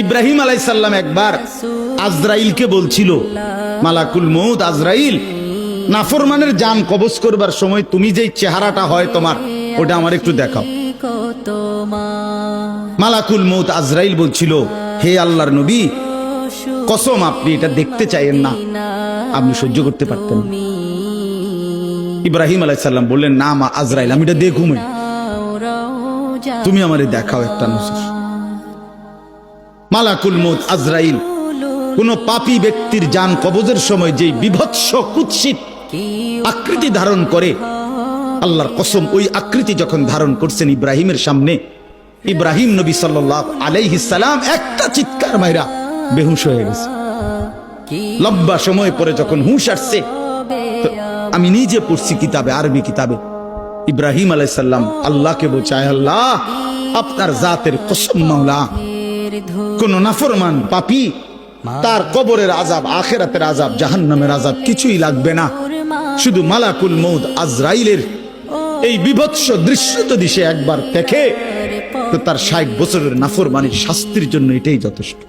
ইব্রাহিম আলাইহিস সালাম একবার আজরাইলকে বলছিল, মালাকুল মউত আজরাইল, নাফরমানের জান কবজ করবার সময় তুমি যেই চেহারাটা হয় তোমার, ওটা আমার একটু দেখাও। মালাকুল মউত আজরাইল বলছিল, হে আল্লাহর নবী, কসম আপনি এটা দেখতে চাইেন না, আপনি সহ্য করতে পারতেন। ইব্রাহিম আলাইহিস সালাম বললেন, না মা আজরাইল, আমি এটা দেখুম, তুমি আমারে দেখাও একটা নজর। মালাকুল মউত আজরাইল কোন পাপী ব্যক্তির জান কবজের সময় যেই বিভৎস কুৎসিত আকৃতি ধারণ করে, আল্লাহর কসম ওই আকৃতি যখন ধারণ করছেন ইব্রাহিমের সামনে, ইব্রাহিম নবী সাল্লাল্লাহু আলাইহিস সালাম একটা চিৎকার মাইরা বেহুশ হয়ে গেছে। লম্বা সময় পরে যখন হুঁশ আসছে, আমি নিজে পড়ছি কিতাবে, আরবি কিতাবে, ইব্রাহিম আলাইহিস সালাম আল্লাহকে বলছে, আল্লাহ আপনার জাতের কসম মাওলা, কোন নাফরমান পাপী তার কবরের আযাব, আখিরাতের আযাব, জাহান্নামের আযাব কিছুই লাগবে না, শুধু মালাকুল মউত আজরাইলের এই বিভৎস দৃশ্য যদি সে একবার দেখে, তো তার ৬০ বছরের নাফরমানির শাস্তির জন্য এটাই যথেষ্ট।